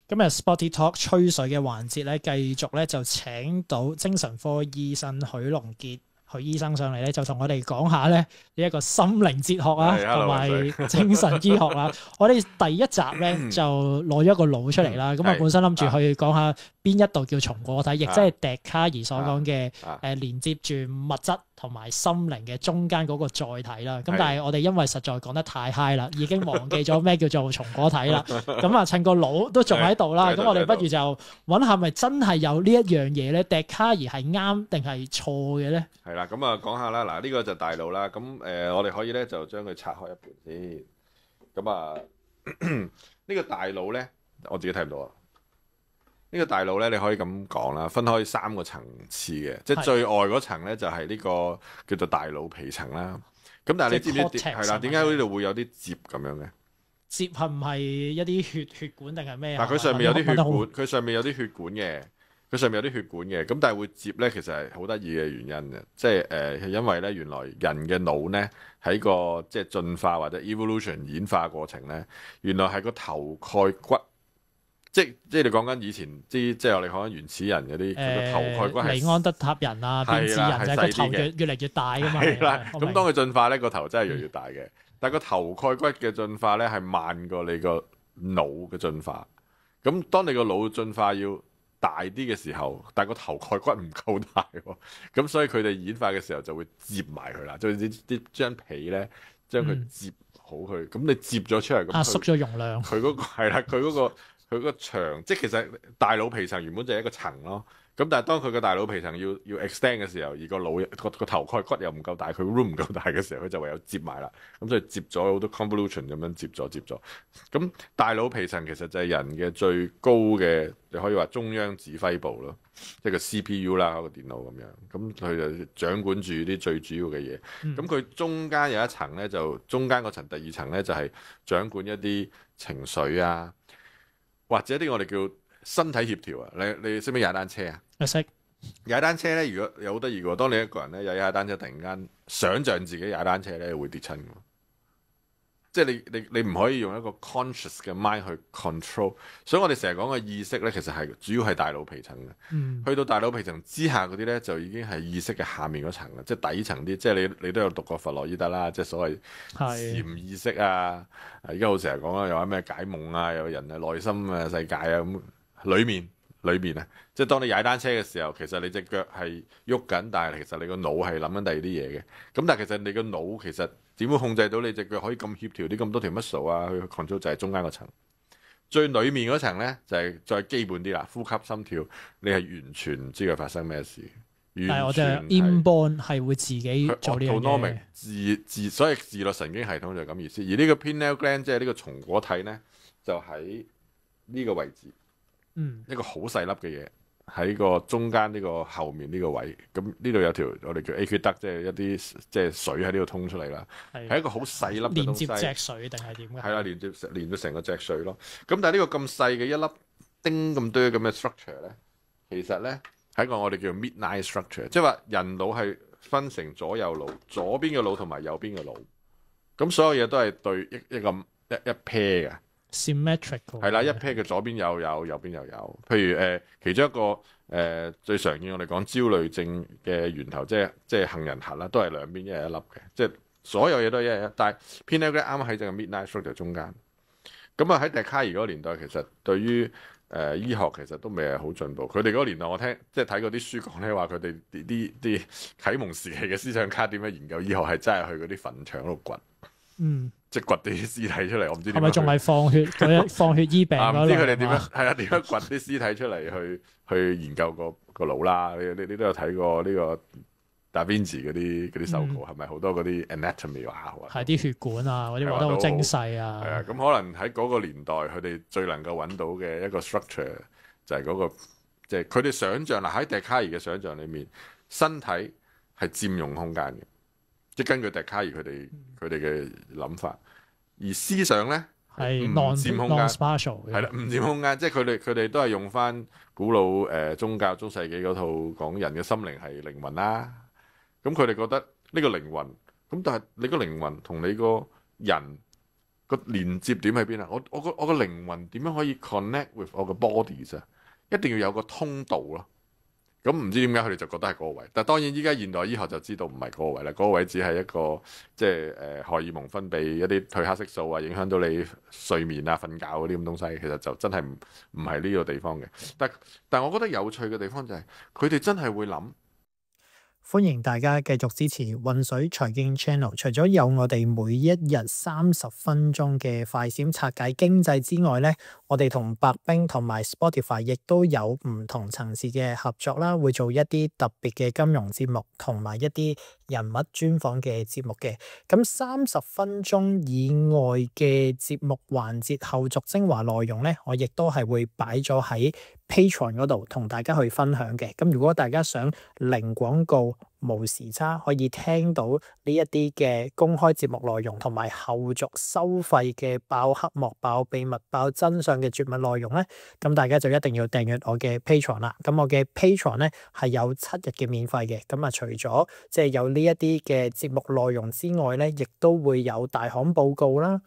今日 Sporty Talk 吹水嘅環節咧，繼續咧就請到精神科醫生許龍傑許醫生上嚟咧，就同我哋講下咧呢一個心靈哲學啊，同埋精神醫學啦。我哋第一集咧就攞咗一個腦出嚟啦，咁啊本身諗住去講下邊一度叫松果體，亦即係笛卡爾所講嘅連接住物質同埋心靈嘅中間嗰個載體啦。咁但係我哋因為實在講得太 high 啦，已經忘記咗咩叫做松果體啦。咁啊趁個腦都仲喺度啦，咁我哋不如就揾下咪真係有呢一樣嘢咧？笛卡爾係啱定係錯嘅咧？係啦，咁啊講下啦，嗱呢個就大腦啦，咁我哋可以咧就將佢拆開一半先。咁啊呢個大腦咧，我自己睇唔到啊。呢個大腦咧，你可以咁講啦，分開3個層次嘅，即係最外嗰層咧就係呢個叫做大腦皮層啦。咁但係你知唔知係啦？點解呢度會有啲摺咁樣嘅？摺係唔係一啲血管定係咩啊？嗱，佢上面有啲血管，佢上面有啲血管嘅，佢上面有啲血管嘅。咁但係會摺咧，其實係好得意嘅原因嘅，即係係因為咧原來人嘅腦咧喺個即係進化或者 evolution 演化過程咧，原來係個頭蓋骨。即係你講緊以前即係我哋講緊原始人嗰啲個頭蓋骨係尼安德塔人啊，變智人就係個頭越嚟越大噶嘛。係啦，咁當佢進化咧，個頭真係越嚟越大嘅。但係個頭蓋骨嘅進化咧係慢過你個腦嘅進化。咁當你個腦進化要大啲嘅時候，但係個頭蓋骨唔夠大喎，咁所以佢哋演化嘅時候就會摺埋佢啦，就啲張皮咧將佢摺好佢。咁你摺咗出嚟，咁壓縮咗容量。佢嗰個係啦，佢個長，即係其實大腦皮層原本就係一個層咯。咁但係當佢個大腦皮層要 extend 嘅時候，而個腦個頭蓋骨又唔夠大，佢 room 唔夠大嘅時候，佢就唯有摺埋啦。咁所以摺咗好多 convolution 咁樣摺咗。咁大腦皮層其實就係人嘅最高嘅，你可以話中央指揮部咯，即係個 CPU 啦，個電腦咁樣。咁佢就掌管住啲最主要嘅嘢。咁佢中間有一層咧，就中間嗰層第2層咧就係掌管一啲情緒啊。或者啲我哋叫身體協調啊，你識唔識踩單車啊？我識。踩單車咧，如果有好得意嘅喎，當你一個人咧踩單車，突然間想像自己踩單車咧會跌親嘅，即係你唔可以用一個 conscious 嘅 mind 去 control。所以我哋成日講嘅意識咧，其實係主要係大腦皮層嘅。去到大腦皮層之下嗰啲咧，就已經係意識嘅下面嗰層啦，即係底層啲。即係你都有讀過弗洛伊德啦，即係所謂潛意識啊。而家好成日講啦，又話咩解夢啊，有人嘅內心嘅世界啊咁。裏面啊，即係當你踩單車嘅時候，其實你隻腳係喐緊，但係其實你個腦係諗緊第二啲嘢嘅。咁但係其實你個腦其實點會控制到你隻腳可以咁協調啲咁多條 muscle 啊？去 control 就係中間嗰層。最裏面嗰層咧就係再基本啲啦，呼吸心跳，你係完全唔知佢發生咩事。但係我就 inborn 係會自己做呢樣嘢。所以自律神經系統就係咁意思。而呢個 pineal gland 即係呢個松果體咧，就喺呢個位置。一個好細粒嘅嘢喺個中間呢個後面呢個位，咁呢度有條我哋叫 aqueduct，即係一啲即係水喺呢度通出嚟啦。係一個好細粒嘅東西，連接脊髓定係點嘅？係啦，連咗成個脊髓咯。咁但係呢個咁細嘅一粒丁咁多咁嘅 structure 咧，其實咧係一個我哋叫 midnight structure，即係話人腦係分成左右腦，左邊嘅腦同埋右邊嘅腦，咁所有嘢都係對一 pair 嘅。Symmetrical 係啦，一 pair 嘅左邊又有，右邊又有。譬如其中一個最常見我哋講焦慮症嘅源頭，即係杏仁核啦，都係兩邊一人一粒嘅，即係所有嘢都係一人一粒。但係 pineal gland 啱啱喺正 midnight structure 中間。咁啊喺笛卡爾嗰個年代，其實對於醫學其實都未係好進步。佢哋嗰個年代，我聽即係睇過啲書講咧，話佢哋啲啟蒙時期嘅思想家點樣研究醫學，係真係去嗰啲墳場度掘。即係掘啲屍體出嚟，我唔知係咪仲係放血醫病嗰類？唔知佢哋點樣係啊？點樣掘啲屍體出嚟去研究個腦啦？你都有睇過呢個達芬奇嗰啲手稿，係咪好多嗰啲 anatomy 啊？係啲血管啊，嗰啲畫得好精細啊。係啊，咁可能喺嗰個年代，佢哋最能夠揾到嘅一個 structure 就係嗰個，即係佢哋想像啦，喺笛卡爾嘅想像裏面，身體係佔用空間嘅。即係根據笛卡爾佢哋嘅諗法，而思想咧係唔佔空間，係啦，唔佔空間。即係佢哋都係用翻古老宗教中世紀嗰套講人嘅心靈係靈魂啦。咁佢哋覺得呢個靈魂，咁但係你個靈魂同你個人個連接點喺邊啊？我個靈魂點樣可以 connect with 我嘅 bodies 啊？一定要有個通道咯。咁唔知點解佢哋就覺得係嗰個位，但係當然依家現代醫學就知道唔係嗰個位啦。嗰個位只係一個即係荷爾蒙分泌一啲褪黑色素啊，影響到你睡眠啊、瞓覺嗰啲咁東西，其實就真係唔係呢個地方嘅。但我覺得有趣嘅地方就係佢哋真係會諗。歡迎大家繼續支持渾水財經 channel。除咗有我哋每一日30分鐘嘅快閃拆解經濟之外呢，我哋同白兵同埋 Spotify 亦都有唔同層次嘅合作啦，會做一啲特別嘅金融節目同埋一啲人物專訪嘅節目嘅。咁30分鐘以外嘅節目環節後續精華內容呢，我亦都係會擺咗喺 Patreon 嗰度同大家去分享嘅。咁如果大家想零廣告無時差可以聽到呢一啲嘅公開節目內容同埋後續收費嘅爆黑幕、爆秘密、爆真相嘅絕密內容呢，咁大家就一定要訂閱我嘅 Patreon 啦。咁我嘅 Patreon 呢係有7日嘅免費嘅。咁啊，除咗即係有呢一啲嘅節目內容之外呢，亦都會有大行報告啦、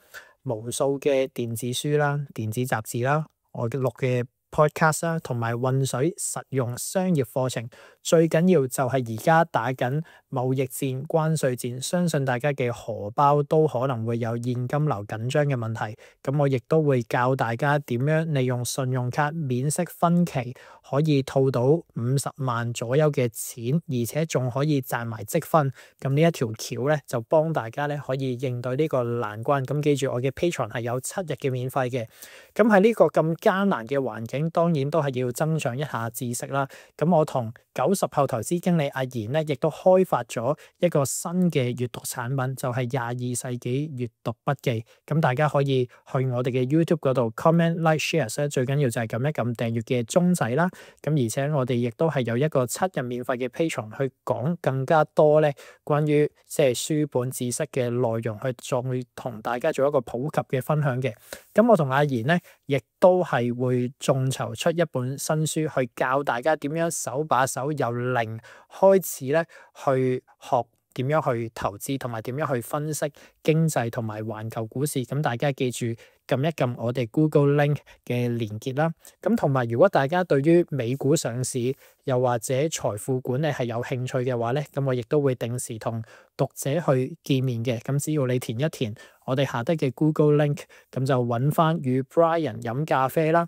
無數嘅電子書啦、電子雜誌啦、我錄嘅podcast 啦，同埋渾水實用商業課程。最緊要就係而家打緊貿易戰、關稅戰，相信大家嘅荷包都可能會有現金流緊張嘅問題。咁我亦都會教大家點樣利用信用卡免息分期，可以套到50萬左右嘅錢，而且仲可以賺埋積分。咁呢一條橋咧，就幫大家咧可以應對呢個難關。咁記住，我嘅 Patreon 係有7日嘅免費嘅。咁喺呢個咁艱難嘅環境，當然都係要增長一下知識啦。咁我同90後投資經理阿賢咧，亦都開發咗一個新嘅閱讀產品，就係22世紀閱讀筆記。咁大家可以去我哋嘅 YouTube 嗰度 comment、like、share 咧，最緊要就係撳一撳訂閱嘅鐘仔啦。咁而且我哋亦都係有一個7日免費嘅 Patreon 去講更加多咧關於即係書本知識嘅內容，去再同大家做一個普及嘅分享嘅。咁我同阿賢咧，亦都係會眾籌出一本新書，去教大家點樣手把手由零開始咧，去學點樣去投資，同埋點樣去分析經濟同埋環球股市。咁大家記住撳一撳我哋 Google Link 嘅連結啦。咁同埋如果大家對於美股上市又或者財富管理係有興趣嘅話咧，咁我亦都會定時同讀者去見面嘅。咁只要你填一填我哋下低嘅 Google Link， 咁就揾翻與 Brian 飲咖啡啦，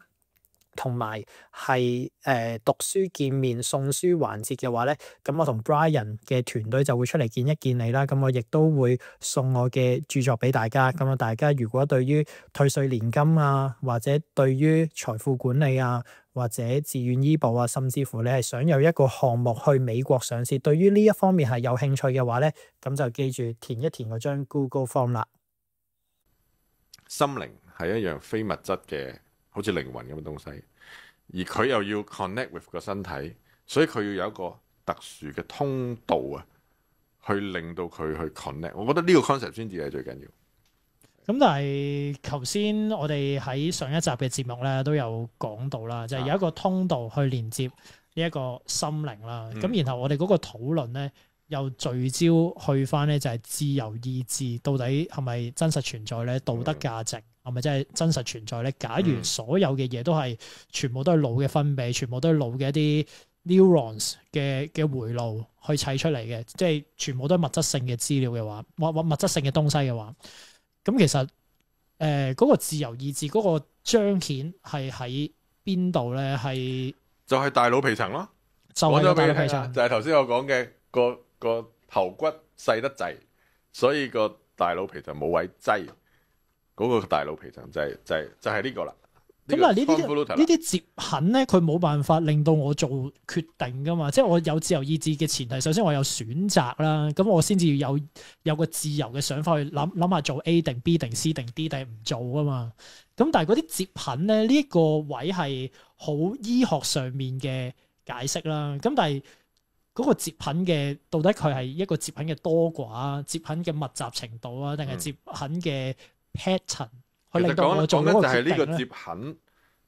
同埋係讀書見面送書環節嘅話咧，咁我同 Brian 嘅團隊就會出嚟見一見你啦。咁我亦都會送我嘅著作俾大家。咁啊，大家如果對於退稅年金啊，或者對於財富管理啊，或者自願醫保啊，甚至乎你係想有一個項目去美國上市，對於呢一方面係有興趣嘅話咧，咁就記住填一填嗰張 Google Form 啦。心靈係一樣非物質嘅，好似靈魂咁嘅東西，而佢又要 connect with 個身體，所以佢要有一個特殊嘅通道啊，去令到佢去 connect。我覺得呢個 concept 先至係最緊要。咁但係頭先我哋喺上一集嘅節目咧都有講到啦，就係有一個通道去連接呢一個心靈啦。咁然後我哋嗰個討論咧又聚焦去翻咧就係自由意志到底係咪真實存在咧？道德價值係咪真係真實存在咧？假如所有嘅嘢都係全部都係腦嘅分泌，全部都係腦嘅一啲 neurons 嘅回路去砌出嚟嘅，即係全部都係物質性嘅資料嘅話，物質性嘅東西嘅話，咁其實嗰個自由意志嗰個彰顯係喺邊度咧？係就係大腦皮層咯，就係大腦皮層，就係頭先我講嘅個頭骨細得滯，所以個大腦皮層冇位擠，嗰個大腦皮層就係呢個啦。咁但係呢啲接痕咧，佢冇辦法令到我做決定噶嘛。即係我有自由意志嘅前提，首先我有選擇啦，咁我先至要有個自由嘅想法去諗下做 A 定 B 定 C 定 D 定唔做啊嘛。咁但係嗰啲接痕咧，呢一個位係好醫學上面嘅解釋啦。咁但係嗰個接痕嘅到底佢係一個接痕嘅多寡、接痕嘅密集程度啊，定係接痕嘅 pattern？其實講緊就係呢個接痕，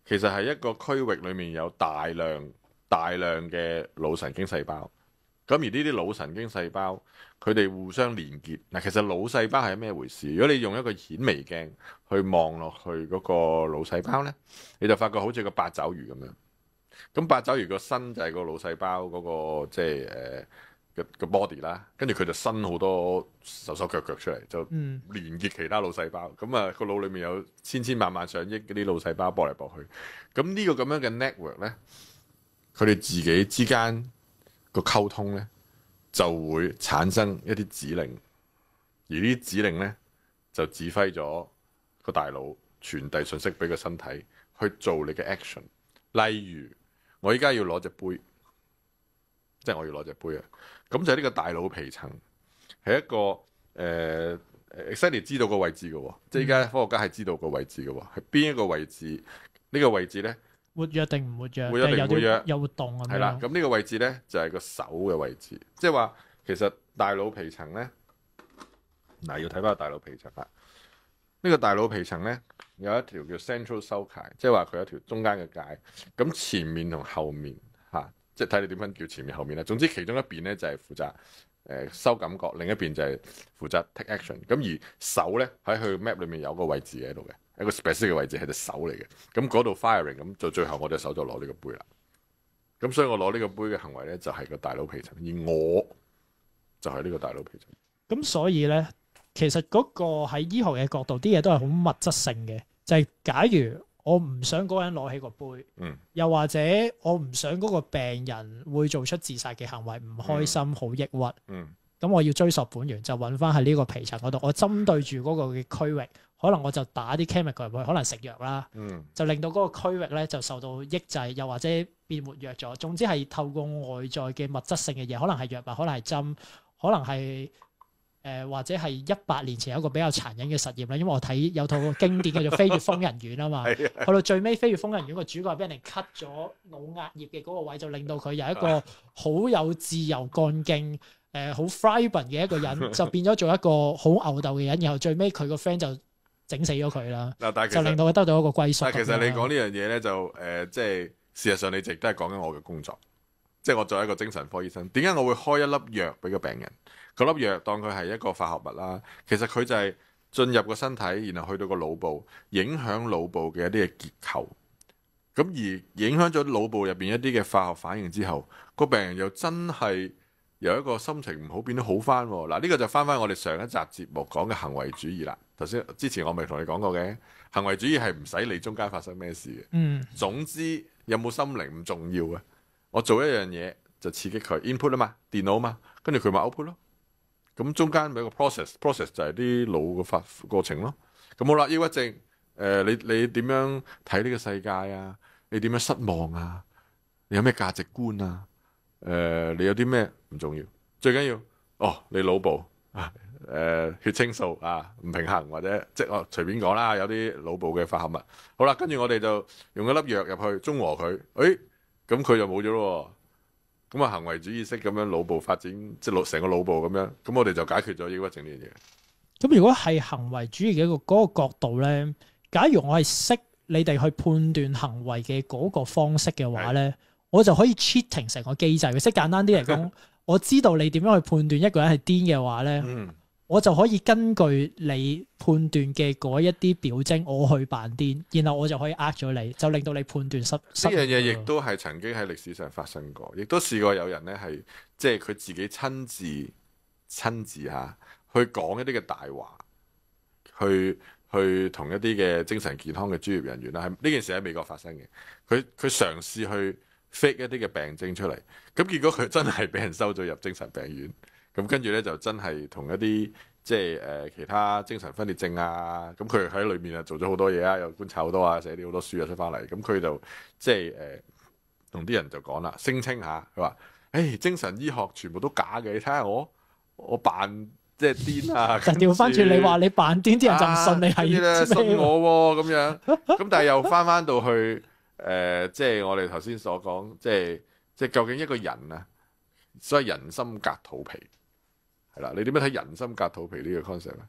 其實係一個區域裏面有大量嘅腦神經細胞，咁而呢啲腦神經細胞，佢哋互相連結。嗱，其實腦細胞係咩回事？如果你用一個顯微鏡去望落去嗰個腦細胞呢，你就發覺好似個八爪魚咁樣。咁八爪魚個身就係個腦細胞嗰個即係個 body 啦，跟住佢就伸好多手手腳腳出嚟，就連結其他腦細胞。咁啊個腦裡面有千千萬萬上億嗰啲腦細胞駁嚟駁去。咁呢個咁樣嘅 network 呢，佢哋自己之間個溝通呢，就會產生一啲指令，而呢啲指令呢，就指揮咗個大腦傳遞信息俾個身體去做你嘅 action。例如我依家要攞隻杯，即係我要攞隻杯啊！咁就係呢個大腦皮層係一個exactly 知道個位置嘅喎，即係依家科學家係知道個位置嘅喎，係邊一個位置？呢個位置呢，活躍定唔活躍？活躍定唔活躍？有活動咁樣。係啦，咁呢個位置呢，就係個手嘅位置，即係話其實大腦皮層呢，嗱要睇翻個大腦皮層啦。呢個大腦皮層呢，有一條叫 central sulci， 即係話佢有一條中間嘅界，咁前面同後面嚇，即係睇你點分叫前面後面啦。總之其中一邊呢，就係負責收感覺，另一邊就係負責 take action。咁而手呢，喺佢 map 裏面有個位置喺度嘅，一個 specific 嘅位置係隻手嚟嘅。咁嗰度 firing，咁就最後我隻手就攞呢個杯啦。咁所以我攞呢個杯嘅行為呢，就係個大腦皮層，而我就係呢個大腦皮層。咁所以呢，其實嗰個喺醫學嘅角度，啲嘢都係好物質性嘅，就係假如我唔想嗰個人攞起個杯，又或者我唔想嗰個病人會做出自殺嘅行為，唔開心、好抑鬱，咁我要追溯本源，就揾翻喺呢個皮層嗰度，我針對住嗰個嘅區域，可能我就打啲 chemical 入去，可能食藥啦，就令到嗰個區域咧就受到抑制，又或者變活躍咗。總之係透過外在嘅物質性嘅嘢，可能係藥物，可能係針，可能係或者係100年前有一個比較殘忍嘅實驗啦。因為我睇有套經典叫做《飛越瘋人院》啊嘛，去到最尾《飛越瘋人院》個主角係俾人哋 cut 咗腦壓葉嘅嗰個位，就令到佢有一個好有自由幹勁。好 vibrant 嘅一個人，就變咗做一個好牛鬥嘅人，然後最尾佢個 friend 就整死咗佢啦，就令到佢得到一個歸宿。但其實你講呢樣嘢咧，就即係事實上你直都係講緊我嘅工作，即係我作為一個精神科醫生，點解我會開一粒藥俾個病人？嗰粒藥當佢係一個化學物啦，其實佢就係進入個身體，然後去到個腦部，影響腦部嘅一啲嘅結構。咁而影響咗腦部入邊一啲嘅化學反應之後，個病人又真係由一個心情唔好變得好翻。嗱，呢個就翻我哋上一集節目講嘅行為主義啦。之前我咪同你講過嘅，行為主義係唔使理中間發生咩事嘅。總之有冇心靈唔重要嘅，我做一樣嘢就刺激佢 input 啊嘛，電腦啊嘛，跟住佢咪 output 咯。咁中間咪有個 process 就係啲腦嘅發過程咯。咁好啦，抑鬱症你點樣睇呢個世界啊？你點樣失望啊？你有咩價值觀啊？你有啲咩唔重要？最緊要你腦部血清素唔平衡，或者即我隨便講啦，有啲腦部嘅化合物。好啦，跟住我哋就用一粒藥入去中和佢，咁佢就冇咗咯。咁啊，行為主義式咁樣腦部發展，即係成個腦部咁樣，咁我哋就解決咗抑鬱症呢樣嘢。咁如果係行為主義嘅嗰個角度咧，假如我係識你哋去判斷行為嘅嗰個方式嘅話咧，我就可以 cheating 成個機制。即係簡單啲嚟講，我知道你點樣去判斷一個人係癲嘅話咧，我就可以根據你判斷嘅嗰一啲表徵，我去扮癲，然後我就可以呃咗你，就令到你判斷失。呢樣嘢亦都係曾經喺歷史上發生過，亦都試過有人咧係即係佢自己親自去講一啲嘅大話，去同一啲嘅精神健康嘅專業人員啦，係呢件事喺美國發生嘅。佢嘗試去 fake 一啲嘅病徵出嚟，咁結果佢真係俾人收咗入精神病院。咁跟住咧就真係同一啲即係其他精神分裂症啊，咁佢喺裏面啊做咗好多嘢啊，又觀察好多啊，寫啲好多書啊出翻嚟。咁佢就即係同啲人就講啦，聲稱下佢話：精神醫學全部都假嘅，你睇下我扮即係癲啊！就調翻轉你話你扮癲，啲人就唔信你係信我喎咁樣。咁但係又翻到去即係我哋頭先所講，即係究竟一個人啊，所謂人心隔肚皮。係啦，你點樣睇人心隔肚皮呢個 concept 咧？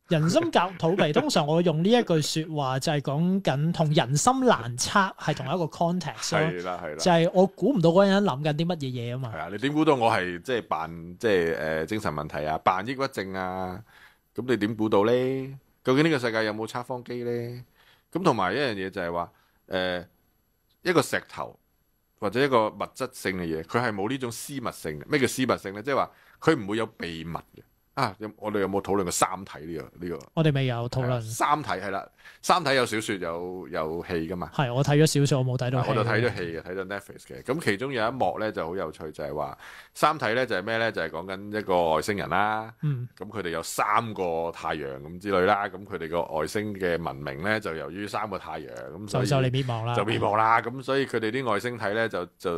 人心隔肚皮，通常我用呢一句説話就係講緊同人心難測係同一個 context 咯。係啦，就係我估唔到嗰個人諗緊啲乜嘢嘢啊嘛。係啊，你點估到我係即係扮即係精神問題啊，扮抑鬱症啊？咁你點估到咧？究竟呢個世界有冇測謊機咧？咁同埋一樣嘢就係話一個石頭或者一個物質性嘅嘢，佢係冇呢種私密性嘅。咩叫私密性咧？即係話佢唔會有秘密嘅。我哋有冇討論過三體呢個？我哋未有討論。三體係啦，三體有小説有戲噶嘛？係，我睇咗小説，我冇睇到戲。我就睇咗戲嘅，睇咗 Netflix 嘅。咁其中有一幕咧就好有趣，就係話三體咧就係咩咧？就係講緊一個外星人啦。咁佢哋有3個太陽咁之類啦。咁佢哋個外星嘅文明咧就由於3個太陽咁，所以就嚟滅亡啦。就滅亡啦。咁所以佢哋啲外星體咧就超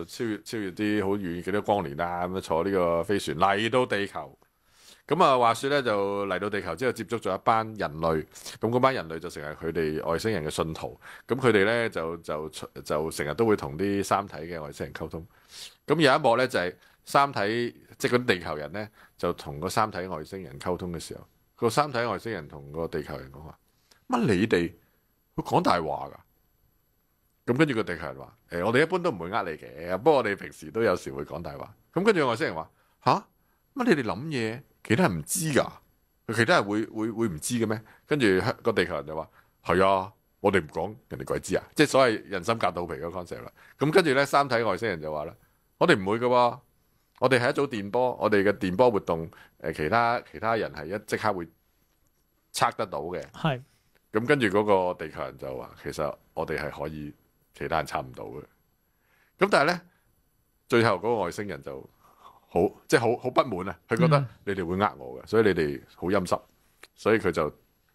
越啲好遠幾多光年啦。咁坐呢個飛船嚟到地球。咁話說咧，就嚟到地球之後接觸咗一班人類，咁嗰班人類就成為佢哋外星人嘅信徒。咁佢哋咧就成日都會同啲三體嘅外星人溝通。咁有一幕咧就係三體，即係嗰啲地球人咧，就同個三體外星人溝通嘅時候，個三體外星人同個地球人講話：乜你哋會講大話㗎？咁跟住個地球人話：我哋一般都唔會呃你嘅，不過我哋平時都有時會講大話。咁跟住外星人話：吓？乜你哋諗嘢？其他人唔知㗎，其他人會唔知嘅咩？跟住個地球人就話：係啊，我哋唔講，人哋鬼知啊！即係所謂人心隔肚皮嗰個 concept 啦。咁跟住咧，三體外星人就話啦：我哋唔會嘅喎，我哋係一組電波，我哋嘅電波活動，其他人係即刻會測得到嘅。係。咁跟住嗰個地球人就話：其實我哋係可以，其他人測唔到嘅。咁但係咧，最後嗰個外星人就即係好不滿啊！佢覺得你哋會呃我嘅，所以你哋好陰濕，所以佢就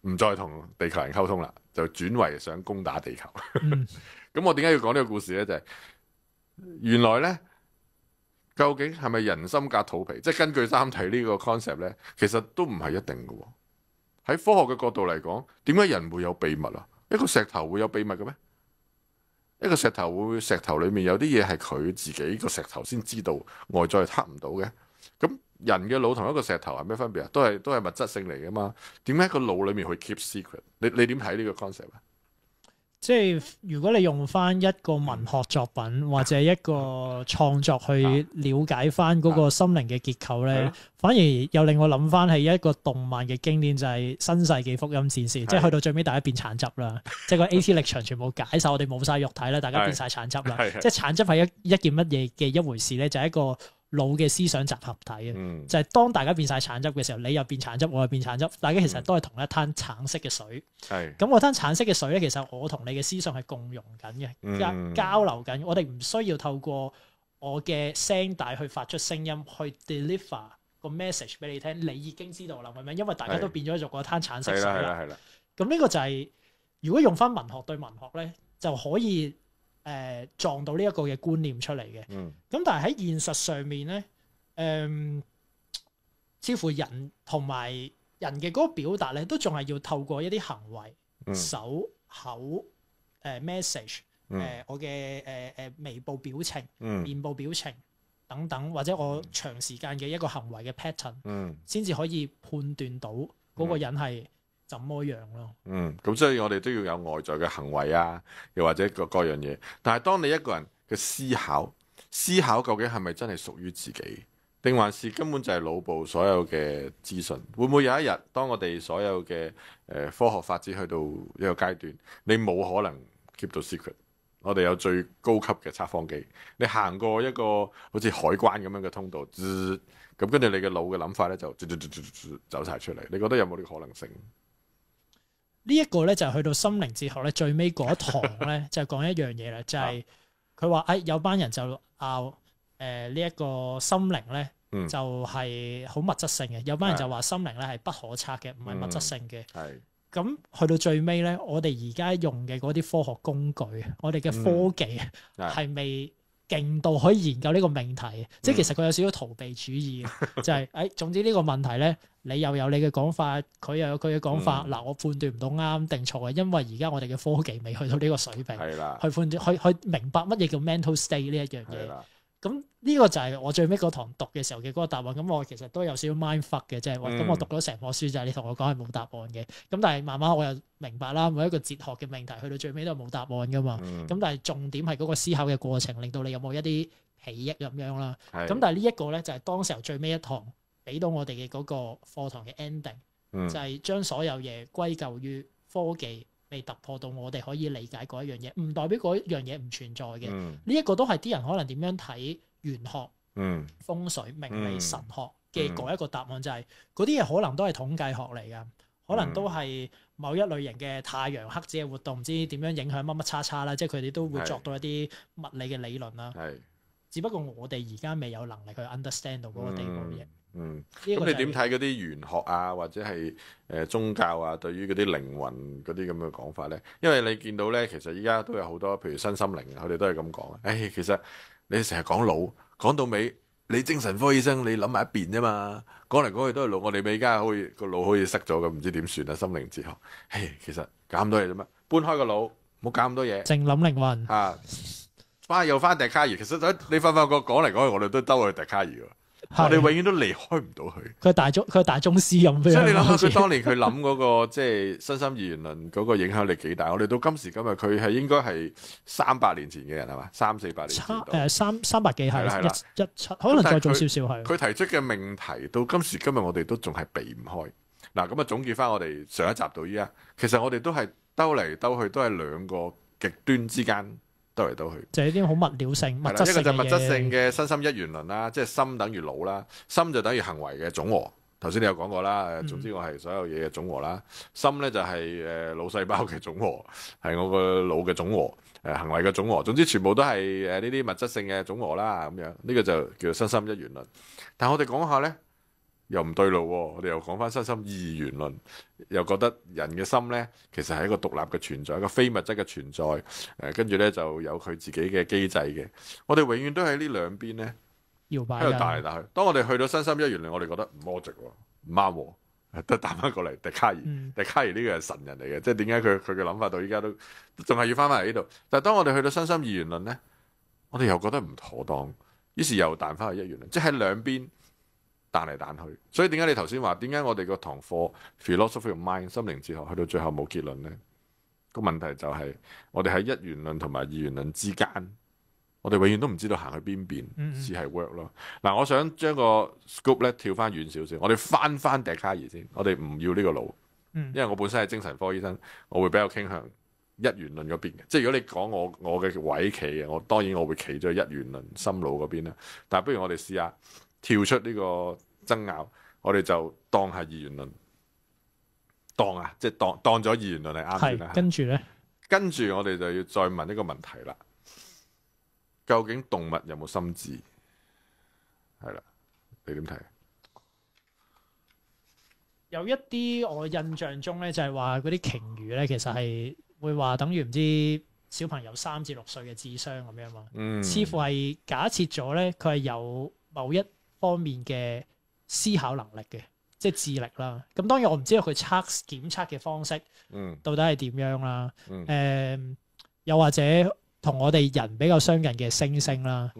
唔再同地球人溝通啦，就轉為想攻打地球。咁我點解要講呢個故事咧？就係原來咧，究竟係咪人心隔肚皮？即係根據三體呢個 concept 咧，其實都唔係一定嘅。喺科學嘅角度嚟講，點解人會有秘密啊？一個石頭會有秘密嘅咩？一個石頭石頭裏面有啲嘢係佢自己個石頭先知道，外在係測唔到嘅。咁人嘅腦同一個石頭係咩分別啊？都係物質性嚟噶嘛？點解個腦裏面去 keep secret？你點睇呢個 concept 啊？即係如果你用翻一個文學作品或者一個創作去了解翻嗰個心靈嘅結構咧，反而又令我諗翻係一個動漫嘅經典，就係《新世紀福音戰士》，即係去到最尾大家變橙汁啦，即係個 AT 力場全部解晒，我哋冇晒肉體啦，大家變晒橙汁啦，即係橙汁係一件乜嘢嘅一回事咧？就係一個腦嘅思想集合體啊！就係當大家變晒橙汁嘅時候，你又變橙汁，我又變橙汁，大家其實都係同一灘橙色嘅水。咁嗰灘橙色嘅水咧，其實我同你嘅思想係共融緊嘅，交流緊。我哋唔需要透過我嘅聲帶去發出聲音，去 deliver 個 message 俾你聽，你已經知道啦，係咪？因為大家都變咗做嗰灘橙色水啦。咁呢個就係如果用翻文學對文學咧，就可以撞到呢一個嘅觀念出嚟嘅，咁但係喺現實上面咧，似乎人同埋人嘅嗰個表達咧，都仲係要透過一啲行為、手口、message、我嘅眉部表情、面部表情等等，或者我長時間嘅一個行為嘅 pattern，先至可以判斷到嗰個人係怎麼樣咯？咁所以我哋都要有外在嘅行為啊，又或者各樣嘢。但係當你一個人嘅思考究竟係咪真係屬於自己，定還是根本就係腦部所有嘅資訊？會唔會有一日，當我哋所有嘅科學發展去到一個階段，你冇可能 keep 到 secret？我哋有最高級嘅測謊機，你行過一個好似海關咁樣嘅通道，咁跟住你嘅腦嘅諗法咧就走晒出嚟。你覺得有冇呢個可能性？呢一個咧就係去到心靈哲學咧最尾嗰一堂咧就講一樣嘢啦，就係佢話有班人就拗呢一個心靈咧就係好物質性嘅，有班人就話心靈咧係不可測嘅，唔係物質性嘅。咁去到最尾咧，我哋而家用嘅嗰啲科學工具，我哋嘅科技係未勁到可以研究呢個命題，即係其實佢有少少逃避主義嘅，就係總之呢個問題咧，你又有你嘅講法，佢又有佢嘅講法，嗱我判斷唔到啱定錯嘅，因為而家我哋嘅科技未去到呢個水平，去判斷去明白乜嘢叫 mental state 呢一樣嘢。咁呢個就係我最尾嗰堂讀嘅時候嘅嗰個答案。咁我其實都有少少 mind fuck 嘅，即係咁我讀咗成課書就係你同我講係冇答案嘅。咁但係慢慢我又明白啦，每一個哲學嘅命題去到最尾都係冇答案噶嘛。咁但係重點係嗰個思考嘅過程，令到你有冇一啲裨益咁樣啦。咁但係呢一個咧就係當時候最尾一堂俾到我哋嘅嗰個課堂嘅 ending，就係將所有嘢歸咎於科技未突破到我哋可以理解嗰一樣嘢，唔代表嗰一樣嘢唔存在嘅。呢一個都係啲人可能點樣睇玄學、風水、命理、神學嘅嗰一個答案，就係嗰啲嘢可能都係統計學嚟㗎，可能都係某一類型嘅太陽黑子嘅活動，唔知點樣影響乜乜叉叉啦，即係佢哋都會作到一啲物理嘅理論啦。只不過我哋而家未有能力去 understand 到嗰個地步嘅嘢。咁你點睇嗰啲玄學啊，或者係宗教啊，對於嗰啲靈魂嗰啲咁嘅講法咧？因為你見到咧，其實依家都有好多，譬如身心靈，佢哋都係咁講。其實你成日講腦，講到尾，你精神科醫生你諗埋一邊啫嘛，講嚟講去都係腦。我哋而家好似個腦好似塞咗咁，唔知點算啊？心靈哲學，其實搞咁多嘢啫嘛，搬開個腦，唔好搞咁多嘢，靜諗靈魂啊，又翻笛卡爾。其實你翻個講嚟講去，我哋都兜去笛卡爾喎。我哋永遠都離開唔到佢。佢係大宗師咁。所以你諗下，佢當年佢諗嗰個即係身心二元論嗰個影響力幾大？我哋到今時今日，佢係應該係300年前嘅人係嘛？300-400年前。300幾係17，可能再早少少係。佢提出嘅命題到今時今日，我哋都仲係避唔開。嗱，咁啊總結翻我哋上一集到依家，其實我哋都係兜嚟兜去，都係兩個極端之間。兜嚟兜去，就係啲好物料性、物質性嘅嘢。一個就係物質性嘅身心一元論啦，即係心等於腦啦，心就等於行為嘅總和。頭先你有講過啦，總之我係所有嘢嘅總和啦。心咧就係腦細胞嘅總和，係我個腦嘅總和，行為嘅總和。總之全部都係呢啲物質性嘅總和啦。咁樣呢個就叫做身心一元論。但係我哋講下咧，又唔對路喎。我哋又講翻身心二元論，又覺得人嘅心咧其實係一個獨立嘅存在，一個非物質嘅存在。跟住咧就有佢自己嘅機制嘅。我哋永遠都喺呢兩邊咧搖擺喺度打嚟打去。當我哋去到身心一元論，我哋覺得唔 logic 喎，唔啱喎，得彈翻過嚟。笛卡爾，笛卡爾呢個係神人嚟嘅，即係點解佢嘅諗法到依家都仲係要翻返嚟呢度？但係當我哋去到身心二元論咧，我哋又覺得唔妥當，於是又彈翻去一元論，即係喺兩邊彈嚟彈去。所以點解你頭先話點解我哋個堂課 philosophy of mind 心靈哲學去到最後冇結論呢？個問題就係我哋喺一元論同埋二元論之間，我哋永遠都唔知道行去邊邊先係 work 咯。嗱，我想將個 scope 咧跳翻遠少少，我哋翻笛卡爾先，我哋唔要呢個腦，因為我本身係精神科醫生，我會比較傾向一元論嗰邊嘅。即係如果你講我嘅位企嘅，我當然我會企咗一元論心腦嗰邊啦。但係不如我哋試下跳出呢個爭拗，我哋就當係二元論，即係當咗二元論係啱先啦。跟住我哋就要再問一個問題啦，究竟動物有冇心智？係啦，你點睇？有一啲我印象中咧，就係話嗰啲鯨魚咧，其實係會話等於唔知小朋友3至6歲嘅智商咁樣嘛。似乎係假設咗咧，佢係有某一方面嘅思考能力嘅，即係智力啦。咁當然我唔知道佢檢測嘅方式到底係點樣啦。又或者同我哋人比較相近嘅猩猩啦。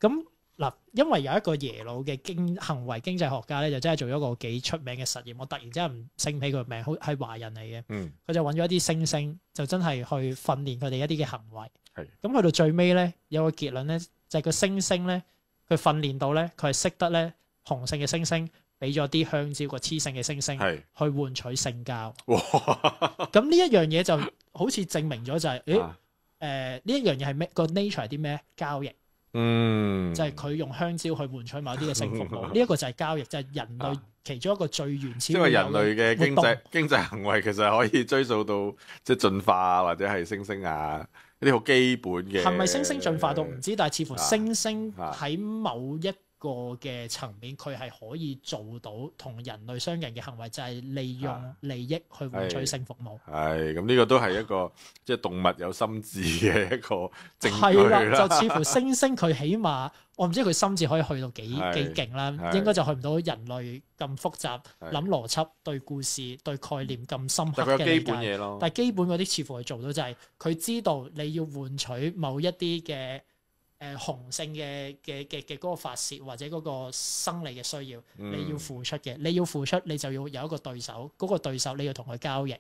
咁嗱，因為有一個耶魯嘅行為經濟學家咧，就真係做咗一個幾出名嘅實驗。我突然之間唔醒起佢個名，係華人嚟嘅。佢就揾咗一啲猩猩，就真係去訓練佢哋一啲嘅行為。咁去到最尾咧，有個結論咧，就係個猩猩咧，佢訓練到咧，佢係識得咧，雄性嘅猩猩俾咗啲香蕉個雌性嘅猩猩去換取性交。咁呢一樣嘢就好似證明咗就係，呢一樣嘢係咩？個 nature 係啲咩？交易。就係佢用香蕉去換取某啲嘅性服務。呢一個就係交易，就係人類其中一個最原始。因為人類嘅經濟行為其實可以追溯到即係進化啊，或者係猩猩啊呢啲好基本嘅。係咪猩猩進化到唔知？但係似乎猩猩喺某一個嘅層面，佢係可以做到同人類相近嘅行為，就係利用利益去換取性服務。係咁，呢個都係一個即係動物有心智嘅一個證據係啦。就似乎猩猩佢起碼，我唔知佢心智可以去到幾勁啦，應該就去唔到人類咁複雜，諗邏輯、對故事、對概念咁深刻嘅理解。基本嘢咯。但係基本嗰啲似乎係做到，就係佢知道你要換取某一啲嘅雄性嘅嗰個發泄或者嗰個生理嘅需要，你要付出嘅，你要付出，你就要有一個對手，嗰個對手你要同佢交易，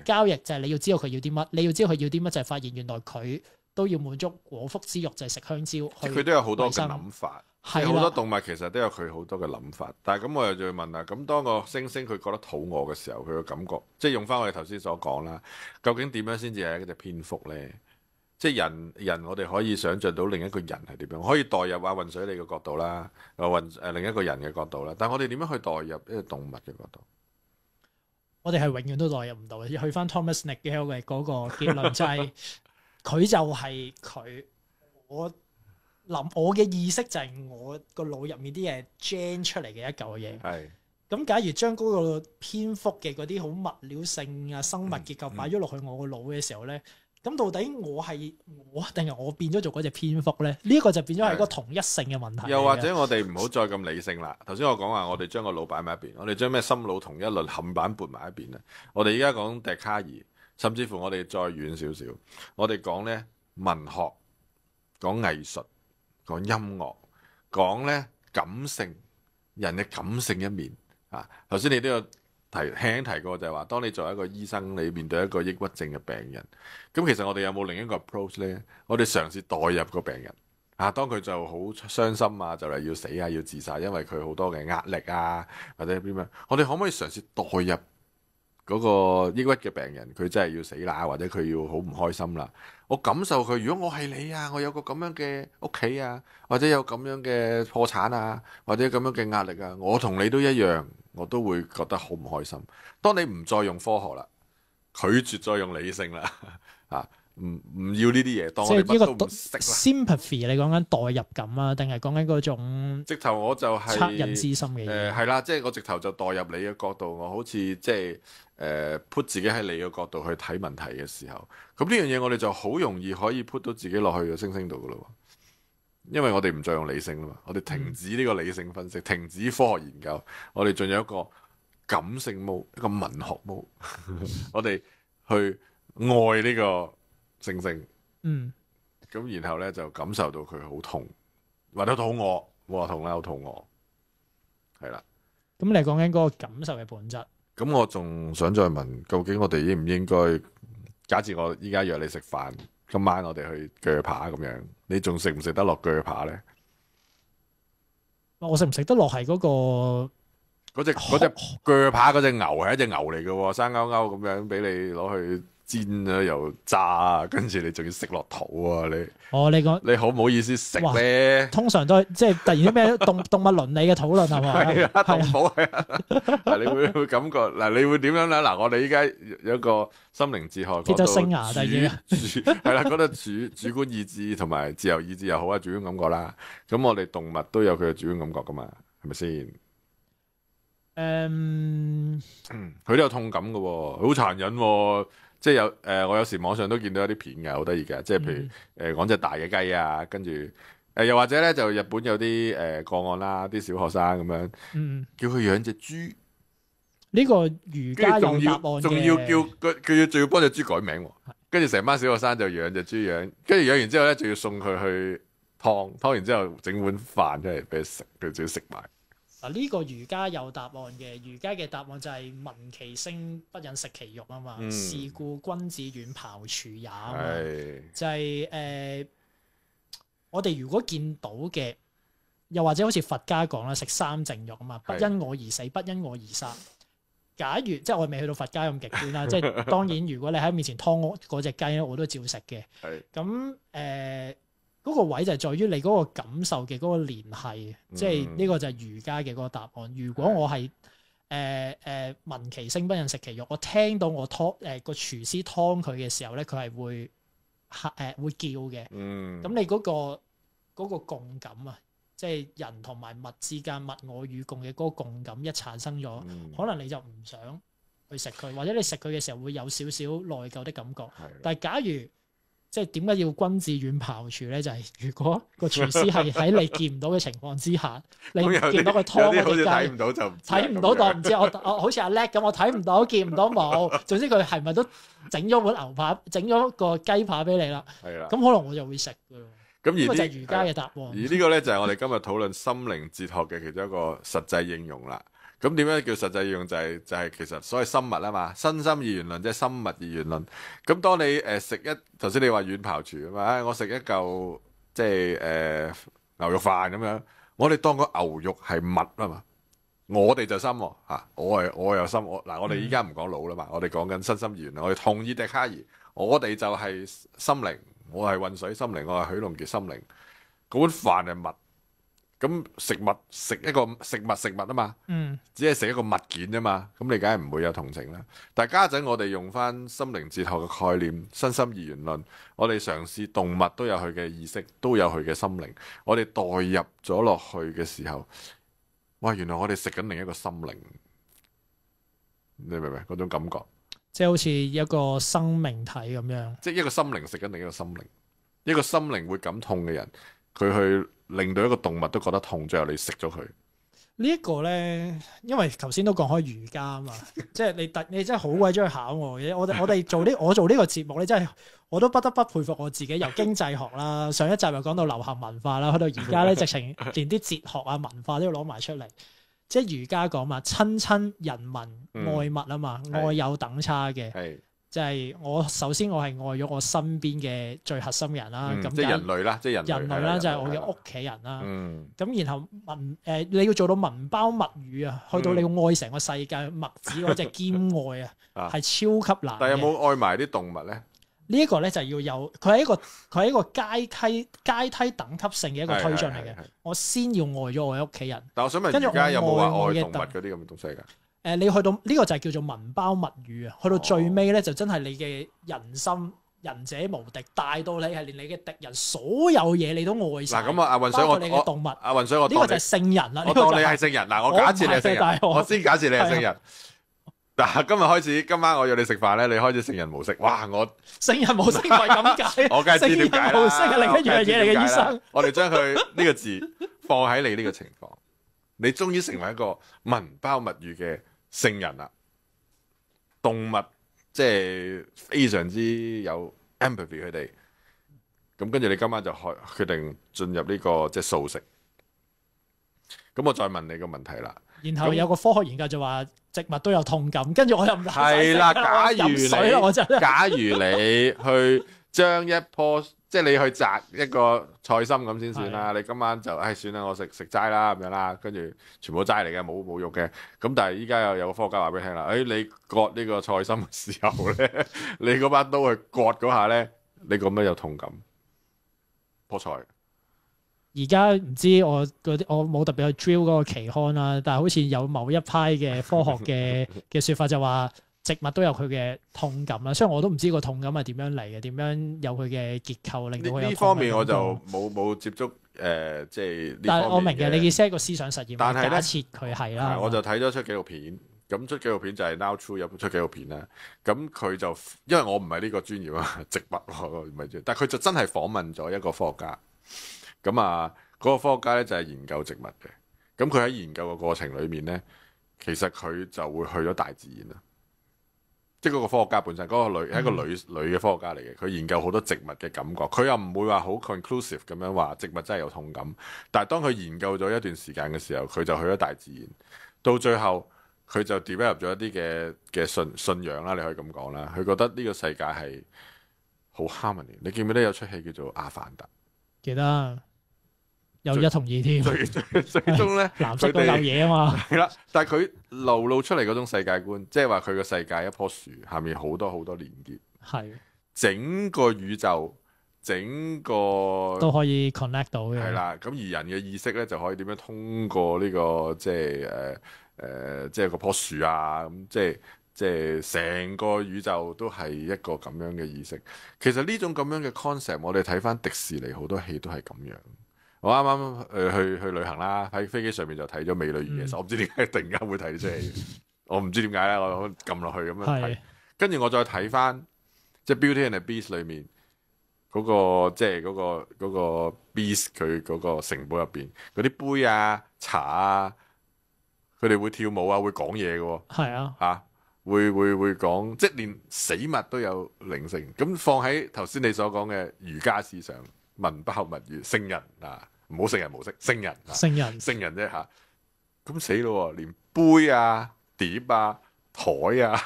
交易就係你要知道佢要啲乜，你要知道佢要啲乜就係發現原來佢都要滿足果腹之欲，就係食香蕉。佢都有好多嘅諗法，好係多動物其實都有佢好多嘅諗法。但係咁我又就要問啦，咁當個猩猩佢覺得肚餓嘅時候，佢嘅感覺，即係用翻我哋頭先所講啦，究竟點樣先至係一隻蝙蝠咧？即係人，我哋可以想像到另一個人係點樣，可以代入混水你嘅角度啦，另一個人嘅角度啦。但係我哋點樣去代入一個動物嘅角度？我哋係永遠都代入唔到嘅。去翻 Thomas Nagel 嘅嗰個結論就係佢就係佢。我嘅意識就係我個腦入面啲嘢 gen 出嚟嘅一嚿嘢。係。咁假如將嗰個蝙蝠嘅嗰啲好物料性啊、生物結構擺咗落去我個腦嘅時候咧，咁到底我定係我變咗做嗰隻蝙蝠咧？呢個就變咗係個同一性嘅問題。又或者我哋唔好再咁理性啦。頭先我講話我哋將個腦擺埋一邊，我哋將咩心腦同一論冚板撥埋一邊咧。我哋而家講笛卡爾，甚至乎我哋再遠少少，我哋講咧文學、講藝術、講音樂、講咧感性，人嘅感性一面啊。頭先你都有輕輕提過，就係話，當你作為一個醫生，你面對一個抑鬱症嘅病人，咁其實我哋有冇另一個 approach 咧？我哋嘗試代入個病人啊，當佢就好傷心啊，就嚟要死啊，要自殺，因為佢好多嘅壓力啊，或者點樣，我哋可唔可以嘗試代入嗰個抑鬱嘅病人？佢真係要死啦，或者佢要好唔開心啦，我感受佢。如果我係你啊，我有個咁樣嘅屋企啊，或者有咁樣嘅破產啊，或者咁樣嘅壓力啊，我同你都一樣。我都會覺得好唔開心。當你唔再用科學啦，拒絕再用理性啦，唔要呢啲嘢，當我哋乜都唔識啦。sympathy 你講緊代入感啊，定係講緊嗰種直頭我就係惻隱之心嘅嘢？係啦，即係我直頭就代入你嘅角度，我好似即係put 自己喺你嘅角度去睇問題嘅時候，咁呢樣嘢我哋就好容易可以 put 到自己落去個猩猩度噶咯。因為我哋唔再用理性啦嘛，我哋停止呢個理性分析，停止科學研究，我哋進入一個感性模，一個文學模，我哋去愛呢個猩猩。咁然後咧就感受到佢好痛，或者肚餓，冇話痛啦，好肚餓，係啦。咁你係講緊嗰個感受嘅本質。咁我仲想再問，究竟我哋應唔應該？假設我依家約你食飯。今晚我哋去鋸扒咁樣，你仲食唔食得落鋸扒咧？我食唔食得落係嗰隻鋸扒嗰隻牛係一隻牛嚟嘅，生勾勾咁樣俾你攞去煎啊，又炸啊，跟住你仲要食落肚啊！你好唔好意思食咧？通常都係即係突然啲咩動物倫理嘅討論係嘛？係啊，動物係啊。你會感覺嗱，你會點樣咧？嗱，我哋依家有一個心靈哲學講到生涯係啦，覺得主觀意志同埋自由意志又好啊，主觀感覺啦。咁我哋動物都有佢嘅主觀感覺噶嘛，係咪先？佢都有痛感噶，好殘忍。即係有我有時網上都見到一啲片嘅，好得意嘅，即係譬如講隻大嘅雞啊，跟住又或者咧就日本有啲個案啦，啲小學生咁樣，叫佢養隻豬。呢個儒家有答案嘅，仲要叫佢仲要幫隻豬改名，跟住成班小學生就養隻豬養，跟住養完之後咧，仲要送佢去湯完之後整碗飯出嚟俾佢食，佢自己食埋。嗱，呢個儒家有答案嘅，儒家嘅答案就係聞其聲不忍食其肉啊嘛，是故君子遠庖廚也啊嘛，就係我哋如果見到嘅，又或者好似佛家講啦，食三淨肉啊嘛，不因我而死，不因我而殺。假如即係我未去到佛家咁極端啦，即係當然如果你喺面前劏嗰隻雞咧，我都照食嘅。咁嗰個位就係在於你嗰個感受嘅嗰個聯繫，即係呢個就係儒家嘅嗰個答案。如果我係聞其聲不忍食其肉，我聽到我個廚師劏佢嘅時候咧，佢係會叫嘅。咁你嗰個共感啊，即係人同埋物之間物我與共嘅嗰個共感一產生咗，可能你就唔想去食佢，或者你食佢嘅時候會有少少內疚的感覺。但係假如即係點解要君子遠庖廚咧？就係如果個廚師係喺你見唔到嘅情況之下，你見到佢劏嗰隻雞，睇唔到就睇唔到當唔知。我好似阿叻咁，我睇唔到見唔到冇。總之佢係咪都整咗碗牛扒，整咗個雞扒俾你啦？係啦。咁可能我就會食㗎。咁呢個就係儒家嘅答案。而呢個咧就係我哋今日討論心靈哲學嘅其中一個實際應用啦。咁點樣叫實際應用？就係其實所謂心物啊嘛，身心二元論即係心物二元論。咁當你食頭先你話軟庖廚啊嘛，我食一嚿即係牛肉飯咁樣，我哋當個牛肉係物啊嘛，我哋就心喎嚇，我又心，我哋依家唔講腦啦嘛，我哋講緊身心二元論，我哋同意笛卡爾，我哋就係心靈，我係渾水心靈，我係許龍傑心靈，嗰碗飯係物。咁食物啊嘛，只係食一個物件啫嘛，咁你梗係唔會有同情啦。但係家陣我哋用翻心靈哲學嘅概念，身心二元論，我哋嘗試動物都有佢嘅意識，都有佢嘅心靈，我哋代入咗落去嘅時候，哇！原來我哋食緊另一個心靈，你明唔明嗰種感覺？即係好似一個生命體咁樣，即係一個心靈食緊另一個心靈，一個心靈會感痛嘅人，佢去令到一個動物都覺得痛，最後你食咗佢。呢一個咧，因為頭先都講開儒家啊嘛，即係你真係好鬼中意考我嘅。我哋我做呢個節目咧，真係我都不得不佩服我自己。由經濟學啦，上一集又講到流行文化啦，去到而家咧，直情連啲哲學啊文化都要攞埋出嚟。即係儒家講嘛，親人民愛物啊嘛，愛有等差嘅。即係首先我係愛咗我身邊嘅最核心人啦，咁即係人類啦，即係人類啦，就係我嘅屋企人啦。咁然後你要做到文包物語啊，去到你要愛成個世界，墨子嗰隻兼愛啊，係超級難。但係有冇愛埋啲動物咧？呢一個咧就要有，佢係一個階梯等級性嘅一個推進嚟嘅。我先要愛咗我嘅屋企人。但我想問，而家有冇話愛動物嗰啲咁嘅東西㗎？你去到呢個就係叫做文包物語啊，去到最尾咧就真係你嘅人心仁者無敵，大到你係連你嘅敵人所有嘢你都愛晒。嗱咁啊，阿雲水我你嘅動物，阿雲水我呢個就係聖人啦。我當你係聖人嗱，我假設你係聖人，我先假設你係聖人。嗱，今日開始，今晚我約你食飯咧，你開始聖人模式，哇！我聖人模式唔係咁解，我梗係知點解啦。聖人模式係另一樣嘢嚟嘅，醫生。我哋將佢呢個字放喺你呢個情況，你終於成為一個文包物語嘅聖人啦，動物即係非常之有 empathy 佢哋，咁跟住你今晚就決定進入呢個即係素食。咁我再問你個問題啦。然後有個科學研究就話植物都有痛感，跟住我又唔係啦。假如你去將一棵即係你去摘一個菜心咁先算啦。你今晚就算啦，我食齋啦咁樣啦，跟住全部齋嚟嘅，冇肉嘅。咁但係依家有個科學家話俾你聽啦，你割呢個菜心嘅時候咧，你嗰把刀去割嗰下咧，你覺唔覺得有痛感？棵菜。而家唔知我冇特別去 drill 嗰個期刊啦，但係好似有某一派嘅科學嘅説法就話植物都有佢嘅痛感啦，所以我都唔知個痛感係點樣嚟嘅，點樣有佢嘅結構令到佢有痛感。呢方面我就冇接觸即係。但係我明嘅，你意思係一個思想實驗，但係假設佢係啦。我就睇咗出紀錄片，咁出紀錄片就係 Now True 有出紀錄片啦。咁佢就因為我唔係呢個專業啊，植物唔係，但係佢就真係訪問咗一個科學家。咁啊，嗰個科學家咧就係研究植物嘅。咁佢喺研究嘅過程裏面咧，其實佢就會去咗大自然啦。即係嗰個科學家本身，嗰個女係一個女嘅科學家嚟嘅。佢研究好多植物嘅感覺，佢又唔會話好 conclusive 咁樣話植物真係有痛感。但係當佢研究咗一段時間嘅時候，佢就去咗大自然。到最後，佢就 develop 咗一啲嘅信仰啦，你可以咁講啦。佢覺得呢個世界係好 harmony。你記唔記得有出戲叫做《阿凡達》？記得。有一同二添，最終咧，藍色嗰嚿嘢啊嘛，係啦。但係佢流露出嚟嗰種世界觀，即係話佢個世界一棵樹下面好多好多連結，係整個宇宙，整個都可以 connect 到嘅。係啦，咁而人嘅意識咧就可以點樣通過呢個即係即係嗰棵樹啊，咁即係成個宇宙都係一個咁樣嘅意識。其實呢種咁樣嘅 concept，我哋睇翻迪士尼好多戲都係咁樣。我啱啱去旅行啦，喺飛機上面就睇咗《美女與野獸》，我唔知點解突然間會睇出嚟，我唔知點解咧，我撳落去咁樣睇，跟住我再睇翻即係《Beauty and the Beast》裏面嗰個即係嗰個 Beast 佢嗰個城堡入邊嗰啲杯啊、茶啊，佢哋會跳舞啊，會講嘢嘅喎，係啊，嚇會講，即係連死物都有靈性，咁放喺頭先你所講嘅儒家思想。民不口物語，聖人啊，唔好聖人模式，聖人啊，聖人啫嚇。咁死咯喎，連杯啊、碟啊、台啊，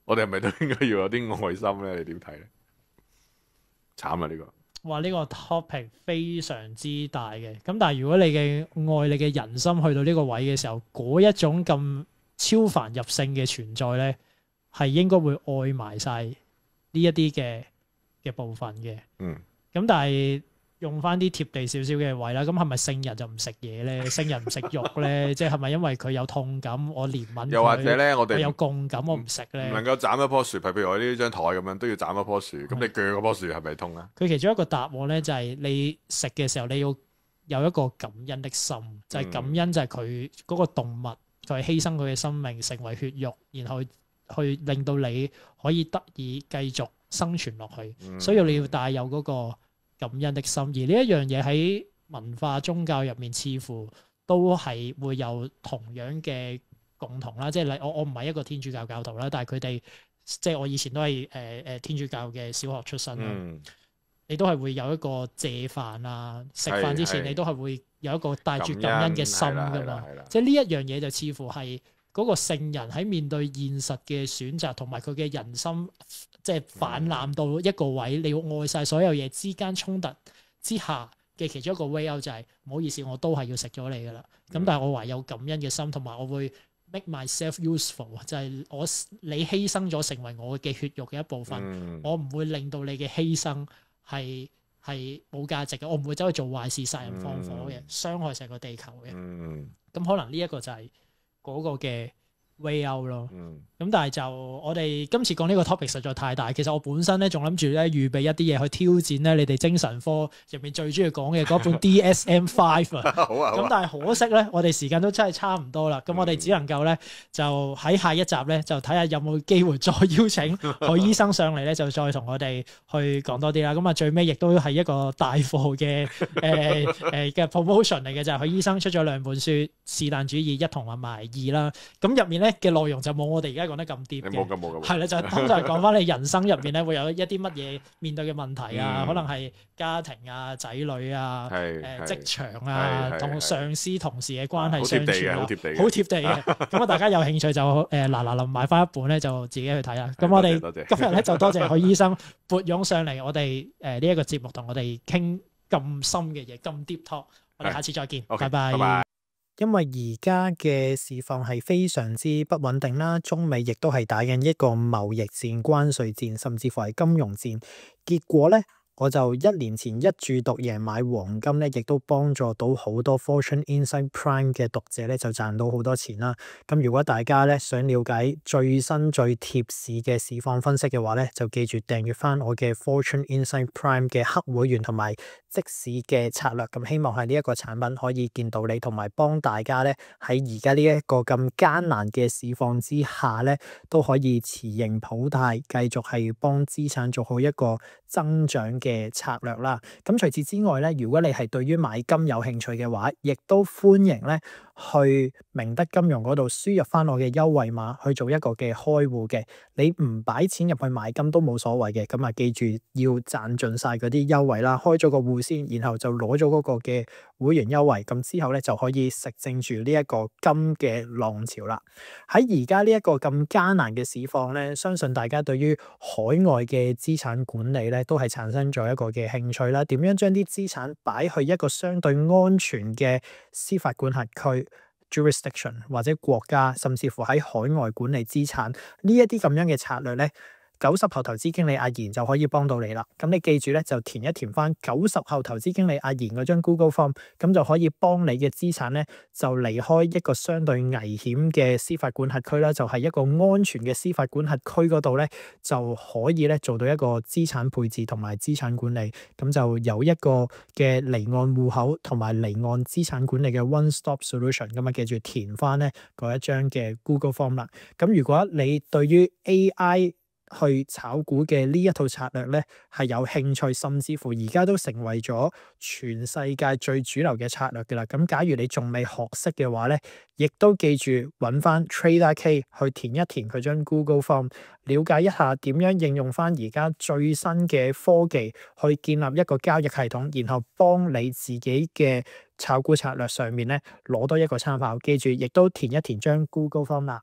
我哋係咪都應該要有啲愛心咧？你點睇咧？慘啊！呢個哇，呢個 topic 非常之大嘅。咁但係如果你嘅愛你嘅人心去到呢個位嘅時候，嗰一種咁超凡入聖嘅存在咧，係應該會愛埋晒呢一啲嘅部分嘅。咁但係用翻啲貼地少少嘅位啦，咁係咪聖人就唔食嘢咧？聖人唔食肉咧？即係咪因為佢有痛感，我憐憫佢？又或者咧，我哋有共感，我唔食咧？唔能夠斬一棵樹，譬如我呢張台咁樣，都要斬一棵樹。咁你鋸嗰棵樹係咪痛啊？佢其中一個答案咧，就係你食嘅時候，你要有一個感恩的心，就係感恩就係佢嗰個動物，佢係犧牲佢嘅生命成為血肉，然後去令到你可以得以繼續生存落去。所以你要帶有嗰個感恩的心，而呢一樣嘢喺文化宗教入面，似乎都係會有同樣嘅共同啦。即係我唔係一個天主教教徒啦，但係佢哋即係我以前都係天主教嘅小學出身啦。你都係會有一個謝飯啊，食飯之前你都係會有一個帶住感恩嘅心㗎嘛。即係呢一樣嘢就似乎係嗰個聖人喺面對現實嘅選擇同埋佢嘅人心，即係泛濫到一個位，你要愛晒所有嘢之間衝突之下嘅其中一個 way out 就係唔好意思，我都係要食咗你噶啦。咁但係我唯有感恩嘅心，同埋我會 make myself useful，就係你犧牲咗成為我嘅血肉嘅一部分，我唔會令到你嘅犧牲係冇價值嘅，我唔會走去做壞事、殺人放火嘅，傷害成個地球嘅。咁可能呢一個就係嗰個嘅 way out 咯。咁但係就我哋今次講呢個 topic 實在太大，其實我本身咧仲諗住咧預備一啲嘢去挑戰咧你哋精神科入面最中意講嘅嗰本 DSM-5 啊。好啊。咁但係可惜咧，我哋時間都真係差唔多啦。咁我哋只能夠咧就喺下一集咧就睇下有冇機會再邀請許醫生上嚟咧，就再同我哋去講多啲啦。咁啊最尾亦都係一個大貨嘅嘅 promotion 嚟嘅，就係許醫生出咗兩本書，是但主義一同埋二啦。咁入面咧嘅內容就冇我哋而家講得咁 deep 嘅，冇係啦，就通常講翻你人生入面咧會有一啲乜嘢面對嘅問題啊，可能係家庭啊、仔女啊、職場啊、同上司同事嘅關係相處啊，好貼地嘅。咁啊，大家有興趣就嗱買翻一本咧，就自己去睇啦。咁我哋今日咧就多謝許醫生撥湧上嚟我哋呢一個節目，同我哋傾咁深嘅嘢，咁 deep talk。我哋下次再見，拜拜。因為而家嘅市況係非常之不穩定啦，中美亦都係打緊一個貿易戰、關稅戰，甚至乎係金融戰。結果咧，我就1年前一注獨贏買黃金咧，亦都幫助到好多 Fortune Insight Prime 嘅讀者咧，就賺到好多錢啦。咁如果大家咧想了解最新最貼市嘅市況分析嘅話咧，就記住訂閱翻我嘅 Fortune Insight Prime 嘅黑會員同埋即市嘅策略。咁希望係呢一個產品可以見到你，同埋幫大家咧喺而家呢一個咁艱難嘅市況之下咧，都可以持盈保泰，繼續係幫資產做好一個增長嘅策略啦。咁除此之外咧，如果你係對於買金有興趣嘅話，亦都歡迎咧去明德金融嗰度輸入翻我嘅優惠碼去做一個嘅開戶嘅。你唔擺錢入去買金都冇所謂嘅。咁啊，記住要賺盡晒嗰啲優惠啦，開咗個戶先，然後就攞咗嗰個嘅會員優惠，咁之後咧就可以食正住呢一個金嘅浪潮啦。喺而家呢一個咁艱難嘅市況咧，相信大家對於海外嘅資產管理咧都係產生咗一個嘅興趣啦。點樣將啲資產擺去一個相對安全嘅司法管轄區 jurisdiction 或者國家，甚至乎喺海外管理資產呢一啲咁樣嘅策略咧，90後投資經理阿賢就可以幫到你啦。咁你記住咧，就填一填翻90後投資經理阿賢嗰張 Google Form， 咁就可以幫你嘅資產咧就離開一個相對危險嘅司法管轄區啦，就係一個安全嘅司法管轄區嗰度咧就可以咧做到一個資產配置同埋資產管理，咁就有一個嘅離岸戶口同埋離岸資產管理嘅 One Stop Solution。咁啊，記住填翻咧嗰一張嘅 Google Form 啦。咁如果你對於 AI 去炒股嘅呢一套策略咧係有興趣，甚至乎而家都成為咗全世界最主流嘅策略嘅啦。咁假如你仲未學識嘅話咧，亦都記住揾翻 TraderK 去填一填佢張 Google Form， 了解一下點樣應用翻而家最新嘅科技去建立一個交易系統，然後幫你自己嘅炒股策略上面咧攞多一個參考。記住，亦都填一填張 Google Form 啦。